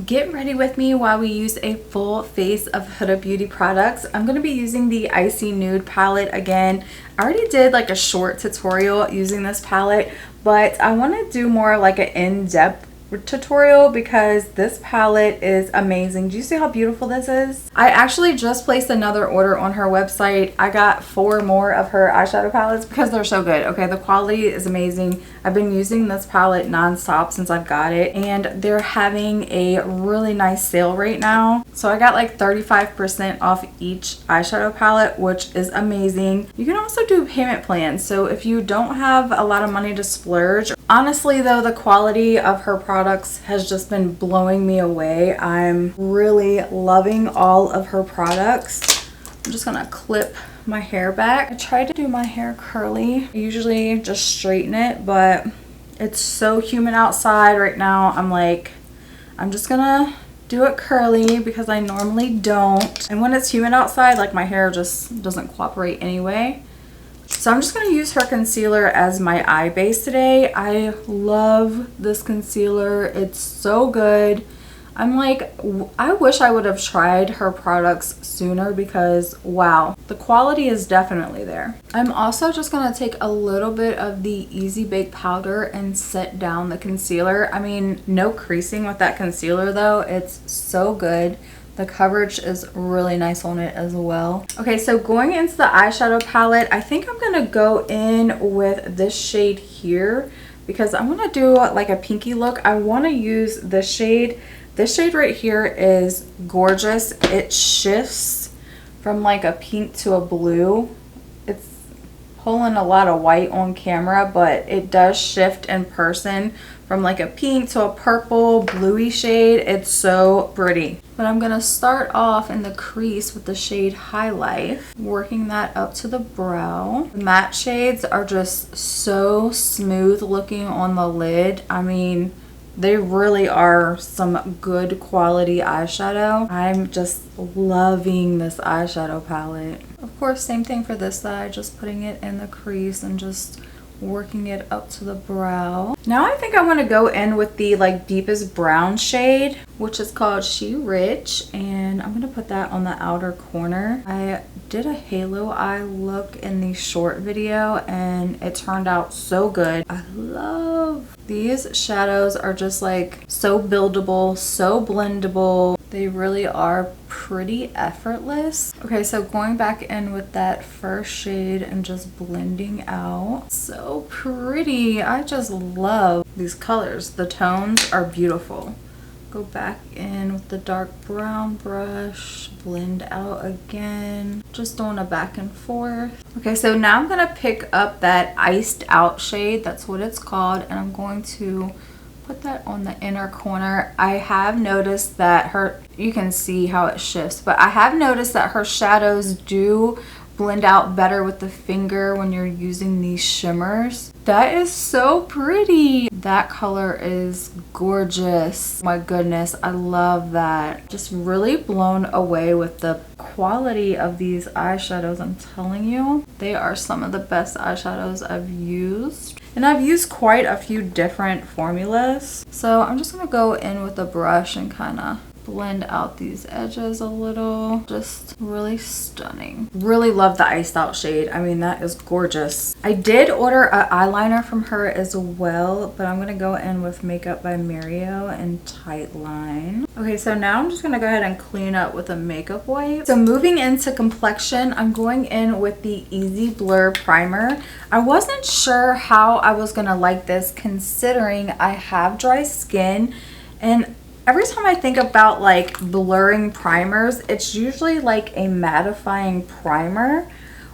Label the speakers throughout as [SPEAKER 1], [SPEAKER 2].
[SPEAKER 1] get ready with me while we use a full face of Huda Beauty products. I'm going to be using the Icy Nude palette again. I already did like a short tutorial using this palette, but I want to do more like an in-depth tutorial because this palette is amazing. Do you see how beautiful this is? I actually just placed another order on her website. I got 4 more of her eyeshadow palettes because they're so good. Okay, the quality is amazing. I've been using this palette non-stop since I've got it, and they're having a really nice sale right now. So I got like 35% off each eyeshadow palette, which is amazing. You can also do payment plans, so if you don't have a lot of money to splurge. Honestly though, the quality of her products has just been blowing me away. I'm really loving all of her products. I'm just gonna clip my hair back. I tried to do my hair curly. I usually just straighten it, but it's so humid outside right now. I'm just gonna do it curly because I normally don't. And when it's humid outside, like, my hair just doesn't cooperate anyway. So I'm just going to use her concealer as my eye base today. I love this concealer. It's so good. I wish I would have tried her products sooner because, wow, the quality is definitely there. I'm also just going to take a little bit of the Easy Bake powder and set down the concealer. I mean, no creasing with that concealer though. It's so good. The coverage is really nice on it as well. Okay, so going into the eyeshadow palette, I think I'm gonna go in with this shade here because I'm gonna do like a pinky look. I wanna use this shade. This shade right here is gorgeous. It shifts from like a pink to a blue. It's pulling a lot of white on camera, but it does shift in person from like a pink to a purple bluey shade. It's so pretty. But I'm gonna start off in the crease with the shade High Life, working that up to the brow. The matte shades are just so smooth looking on the lid. I mean, they really are some good quality eyeshadow. I'm just loving this eyeshadow palette. Of course, same thing for this side, just putting it in the crease and just working it up to the brow. Now I think I want to go in with the like deepest brown shade, which is called She Rich, and I'm going to put that on the outer corner. I did a halo eye look in the short video and it turned out so good. I love these shadows. Are just like so buildable, so blendable. They really are pretty effortless. Okay, so going back in with that first shade and just blending out. So pretty. I just love these colors. The tones are beautiful. Go back in with the dark brown brush, blend out again, just doing a back and forth. Okay, so now I'm gonna pick up that iced out shade, that's what it's called, and I'm going to put that on the inner corner. I have noticed that you can see how it shifts, but I have noticed that her shadows do blend out better with the finger when you're using these shimmers. That is so pretty. That color is gorgeous. My goodness, I love that. Just really blown away with the quality of these eyeshadows. I'm telling you, they are some of the best eyeshadows I've used. And I've used quite a few different formulas. So I'm just gonna go in with a brush and kind of blend out these edges a little. Just really stunning. Really love the iced out shade. I mean, that is gorgeous. I did order an eyeliner from her as well, but I'm gonna go in with Makeup by Mario and Tight Line. Okay, so now I'm just gonna go ahead and clean up with a makeup wipe. So moving into complexion, I'm going in with the Easy Blur Primer. I wasn't sure how I was gonna like this considering I have dry skin, and every time I think about like blurring primers, it's usually like a mattifying primer,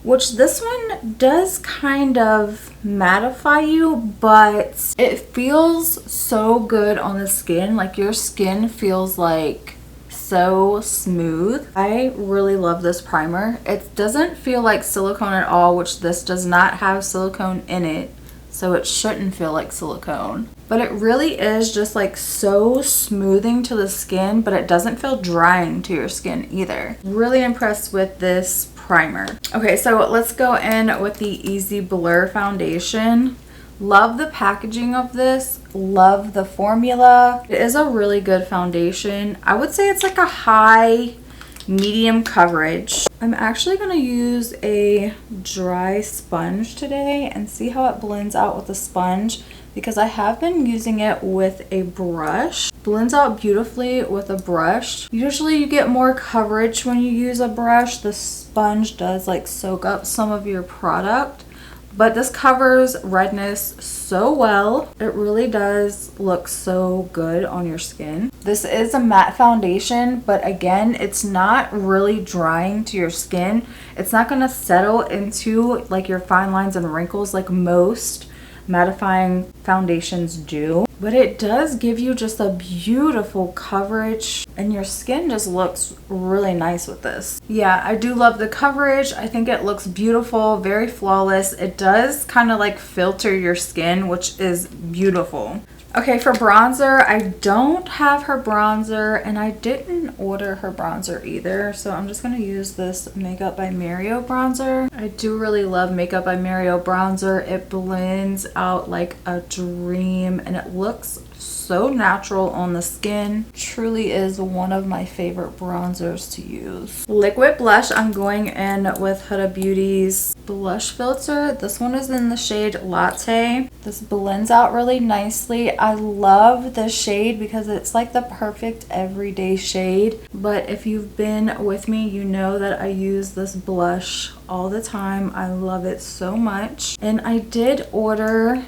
[SPEAKER 1] which this one does kind of mattify you, but it feels so good on the skin. Like your skin feels like so smooth. I really love this primer. It doesn't feel like silicone at all, which this does not have silicone in it, so it shouldn't feel like silicone. But it really is just like so smoothing to the skin, but it doesn't feel drying to your skin either. Really impressed with this primer. Okay, so let's go in with the Easy Blur foundation. Love the packaging of this. Love the formula. It is a really good foundation. I would say it's like a high medium coverage. I'm actually going to use a dry sponge today and see how it blends out with the sponge, because I have been using it with a brush. Blends out beautifully with a brush. Usually you get more coverage when you use a brush. The sponge does like soak up some of your product, but this covers redness so well. It really does look so good on your skin. This is a matte foundation, but again, it's not really drying to your skin. It's not going to settle into like your fine lines and wrinkles like most mattifying foundations do, but it does give you just a beautiful coverage, and your skin just looks really nice with this. Yeah, I do love the coverage. I think it looks beautiful, very flawless. It does kind of like filter your skin, which is beautiful. Okay, for bronzer, I don't have her bronzer, and I didn't order her bronzer either, so I'm just going to use this Makeup by Mario bronzer. I do really love Makeup by Mario bronzer. It blends out like a dream, and it looks so natural on the skin. Truly is one of my favorite bronzers to use. Liquid blush, I'm going in with Huda Beauty's blush filter. This one is in the shade Latte. This blends out really nicely. I love this shade because it's like the perfect everyday shade, but if you've been with me, you know that I use this blush all the time. I love it so much, and I did order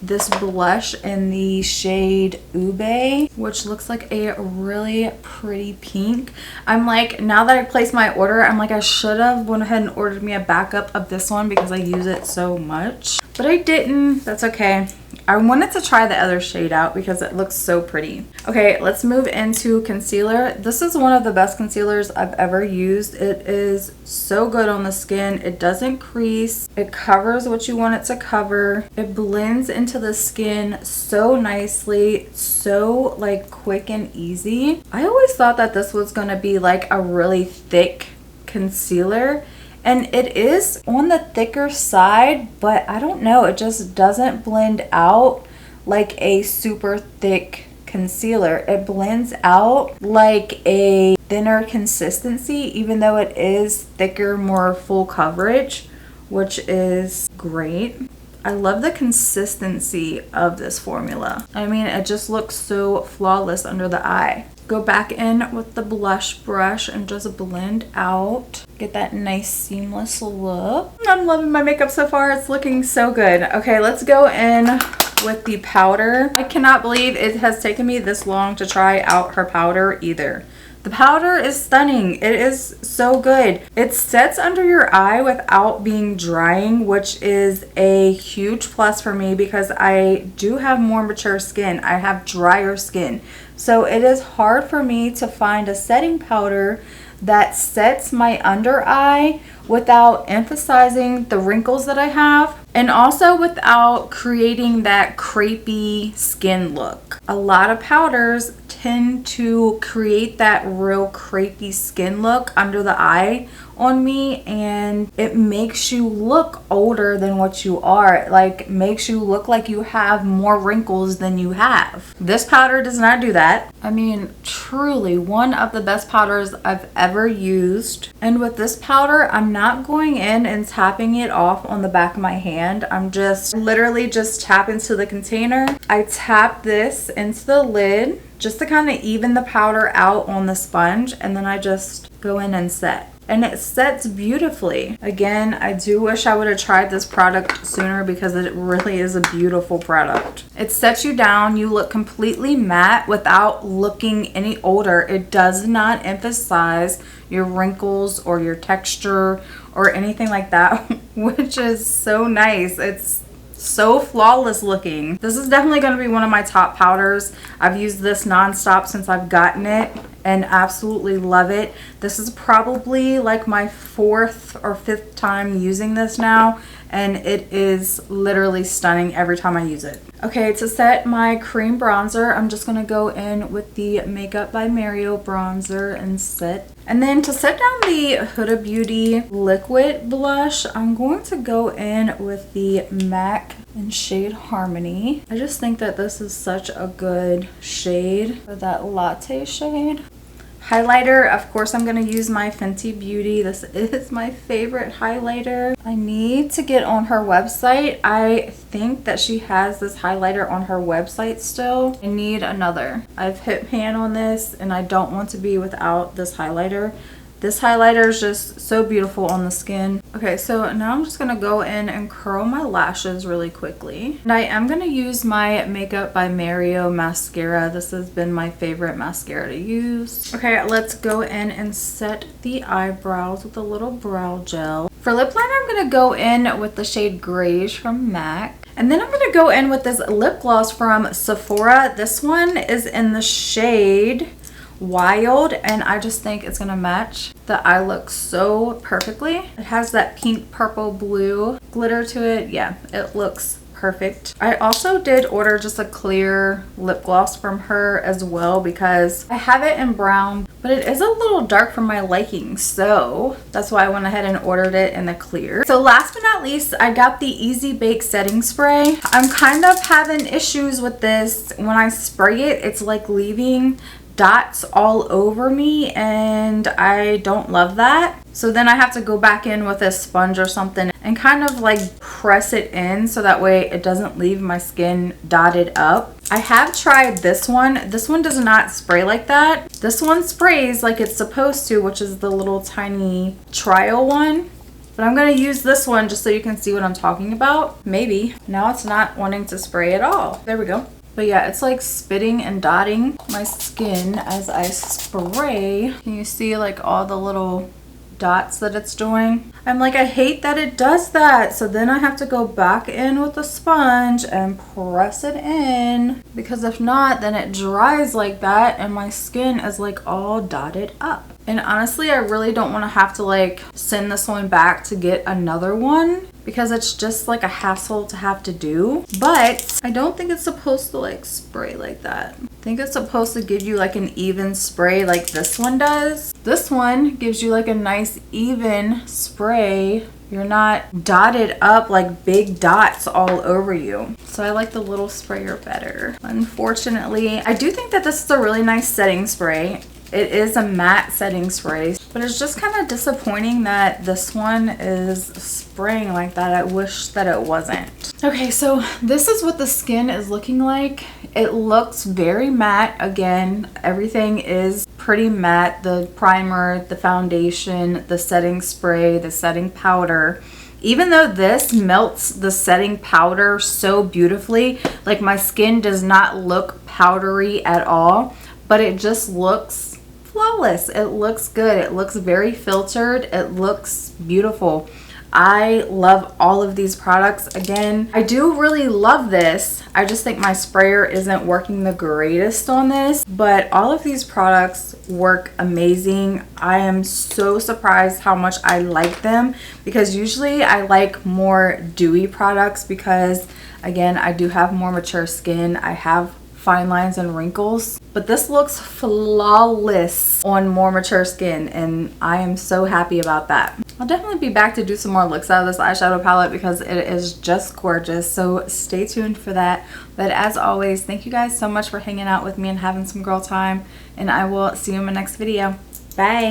[SPEAKER 1] this blush in the shade Ube, which looks like a really pretty pink. I'm like, now that I placed my order, I'm like, I should have went ahead and ordered me a backup of this one because I use it so much, but I didn't. That's okay. I wanted to try the other shade out because it looks so pretty. Okay, let's move into concealer. This is one of the best concealers I've ever used. It is so good on the skin. It doesn't crease. It covers what you want it to cover. It blends into the skin so nicely, so like quick and easy. I always thought that this was gonna be like a really thick concealer, and it is on the thicker side, but I don't know, it just doesn't blend out like a super thick concealer. It blends out like a thinner consistency, even though it is thicker, more full coverage, which is great. I love the consistency of this formula. I mean, it just looks so flawless under the eye. Go back in with the blush brush and just blend out. Get that nice seamless look. I'm loving my makeup so far. It's looking so good. Okay, let's go in with the powder. I cannot believe it has taken me this long to try out her powder either. The powder is stunning. It is so good. It sets under your eye without being drying, which is a huge plus for me because I do have more mature skin. I have drier skin. So it is hard for me to find a setting powder that sets my under eye without emphasizing the wrinkles that I have, and also without creating that crepey skin look. A lot of powders tend to create that real crepey skin look under the eye on me, and it makes you look older than what you are. It like makes you look like you have more wrinkles than you have. This powder does not do that. I mean, truly one of the best powders I've ever used. And with this powder, I'm not going in and tapping it off on the back of my hand. I'm just literally just tap into the container. I tap this into the lid just to kind of even the powder out on the sponge, and then I just go in and set. And it sets beautifully. Again, I do wish I would have tried this product sooner because it really is a beautiful product. It sets you down. You look completely matte without looking any older. It does not emphasize your wrinkles or your texture or anything like that, which is so nice. It's so flawless looking. This is definitely going to be one of my top powders. I've used this nonstop since I've gotten it and absolutely love it. This is probably like my 4th or 5th time using this now, and it is literally stunning every time I use it. Okay, to set my cream bronzer, I'm just gonna go in with the Makeup by Mario bronzer and set. And then to set down the Huda Beauty liquid blush, I'm going to go in with the MAC in shade Harmony. I just think that this is such a good shade for that latte shade. Highlighter, of course, I'm going to use my Fenty Beauty. This is my favorite highlighter. I need to get on her website. I think that she has this highlighter on her website still. I need another. I've hit pan on this and I don't want to be without this highlighter. This highlighter is just so beautiful on the skin. Okay, so now I'm just gonna go in and curl my lashes really quickly. And I am gonna use my Makeup by Mario mascara. This has been my favorite mascara to use. Okay, let's go in and set the eyebrows with a little brow gel. For lip liner, I'm gonna go in with the shade Grayish from MAC. And then I'm gonna go in with this lip gloss from Sephora. This one is in the shade Wild, and I just think it's gonna match the eye look so perfectly. It has that pink, purple, blue glitter to it. Yeah, it looks perfect. I also did order just a clear lip gloss from her as well because I have it in brown, but it is a little dark for my liking, so that's why I went ahead and ordered it in the clear. So last but not least, I got the Easy Bake setting spray. I'm kind of having issues with this. When I spray it, it's like leaving dots all over me and I don't love that. So then I have to go back in with a sponge or something and kind of like press it in so that way it doesn't leave my skin dotted up. I have tried this one. This one does not spray like that. This one sprays like it's supposed to, which is the little tiny trial one. But I'm going to use this one just so you can see what I'm talking about. Maybe. Now it's not wanting to spray at all. There we go. But yeah, it's like spitting and dotting my skin as I spray. Can you see like all the little dots that it's doing? I'm like, I hate that it does that. So then I have to go back in with a sponge and press it in, because if not, then it dries like that and my skin is like all dotted up. And honestly, I really don't want to have to like send this one back to get another one, because it's just like a hassle to have to do. But I don't think it's supposed to like spray like that. I think it's supposed to give you like an even spray like this one does. This one gives you like a nice even spray. You're not dotted up like big dots all over you. So I like the little sprayer better. Unfortunately, I do think that this is a really nice setting spray. It is a matte setting spray, but it's just kind of disappointing that this one is spraying like that. I wish that it wasn't. Okay, so this is what the skin is looking like. It looks very matte. Again, everything is pretty matte. The primer, the foundation, the setting spray, the setting powder. Even though this melts the setting powder so beautifully, like my skin does not look powdery at all, but it just looks flawless. It looks good. It looks very filtered. It looks beautiful. I love all of these products. Again, I do really love this. I just think my sprayer isn't working the greatest on this, but all of these products work amazing. I am so surprised how much I like them, because usually I like more dewy products because, again, I do have more mature skin. I have fine lines and wrinkles, but this looks flawless on more mature skin, and I am so happy about that. I'll definitely be back to do some more looks out of this eyeshadow palette because it is just gorgeous, so stay tuned for that. But as always, thank you guys so much for hanging out with me and having some girl time, and I will see you in my next video. Bye.